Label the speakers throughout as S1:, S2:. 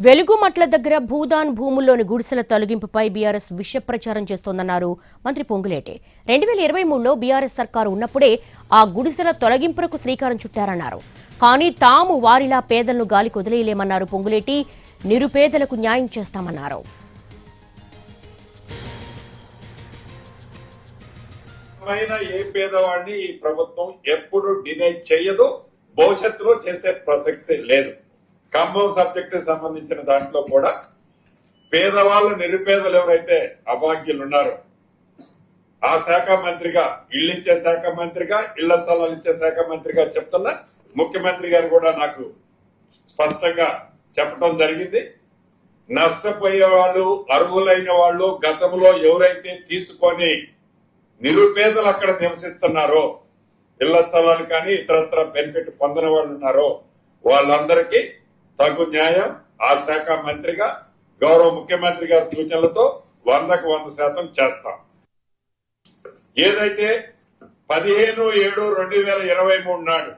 S1: వెలుగుమట్ల దగ్గర భూదాన్ భూముల్లోని గుడిసెల తొలగింపుపై బీఆర్ఎస్ విష ప్రచారం చేస్తోందన్నారు మంత్రి పొంగులేటి. 2023లో బీఆర్ఎస్ సర్కారు ఉన్నప్పుడే ఆ గుడిసెల తొలగింపునకు శ్రీకారం చుట్టారన్నారు. కానీ తాము వారిలా పేదలను గాలికి వదిలేయలేమన్నారు పొంగులేటి. నిరుపేదలకు న్యాయం చేస్తామన్నారు.
S2: ఏ పేదవాడిని ఈ ప్రభుత్వం ఎప్పుడు డినై చేయదు, భవిష్యత్తులో చేసే ప్రసక్తి లేదు. ఖమ్మం సబ్జెక్టు సంబంధించిన దాంట్లో కూడా పేదవాళ్ళు నిరుపేదలు ఎవరైతే అభాగ్యులు ఉన్నారో ఆ శాఖ మంత్రిగా, ఇళ్లిచ్చే శాఖ మంత్రిగా, ఇళ్ల స్థలాలు ఇచ్చే శాఖ మంత్రిగా చెప్తున్నా ముఖ్యమంత్రి గారు కూడా నాకు స్పష్టంగా చెప్పడం జరిగింది. నష్టపోయే వాళ్ళు, అర్హులైన వాళ్ళు, గతంలో ఎవరైతే తీసుకొని నిరుపేదలు అక్కడ నివసిస్తున్నారో, ఇళ్ల స్థలాలు కానీ ఇతరత్ర బెనిఫిట్ పొందిన వాళ్ళు ఉన్నారో వాళ్ళందరికీ తగు న్యాయం ఆ శాఖ మంత్రిగా గౌరవ ముఖ్యమంత్రి గారి సూచనలతో 100% చేస్తాం. ఏదైతే 15/7/2023 నాడు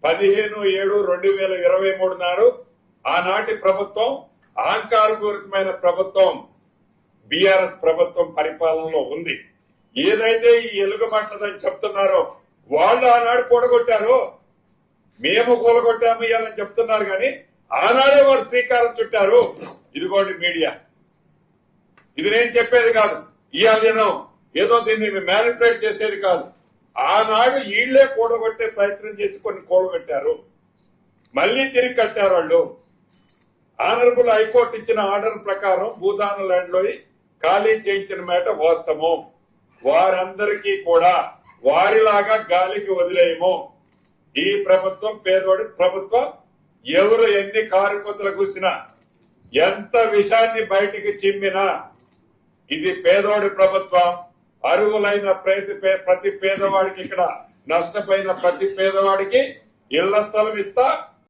S2: 15/7/2023 నాడు ఆనాటి ప్రభుత్వం అహంకారపూరితమైన ప్రభుత్వం బీఆర్ఎస్ ప్రభుత్వం పరిపాలనలో ఉంది. ఏదైతే ఈ ఎలుగుమట్లదని చెప్తున్నారో వాళ్ళు ఆనాడు కూడగొట్టారో, మేము కూలగొట్టాము ఇవ్వాలని చెప్తున్నారు కానీ ఆనాడే వారు శ్రీకారం చుట్టారు. ఇదిగోండి మీడియా, ఇది నేను చెప్పేది కాదు. ఇవాళ ఏదో దీన్ని మ్యానిపులేట్ చేసేది కాదు. ఆనాడు వీళ్లే కూడగొట్టే ప్రయత్నం చేసి కొన్ని కూడగొట్టారు, మళ్లీ తిరిగి కట్టారు వాళ్ళు. ఆనరబుల్ హైకోర్టు ఇచ్చిన ఆర్డర్ ప్రకారం భూదాన ల్యాండ్ లో ఖాళీ చేయించిన మాట వాస్తవం. వారందరికీ కూడా వారిలాగా గాలికి వదిలేయము. ఈ ప్రభుత్వం పేదోడి ప్రభుత్వం. ఎవరు ఎన్ని కారుకొత్తలు కూసినా, ఎంత విషాన్ని బయటికి చిమ్మినా ఇది పేదోడి ప్రభుత్వం. అర్హులైన ప్రతి పేదవాడికి, ఇక్కడ నష్టపోయిన ప్రతి పేదవాడికి ఇళ్ల స్థలం ఇస్తా,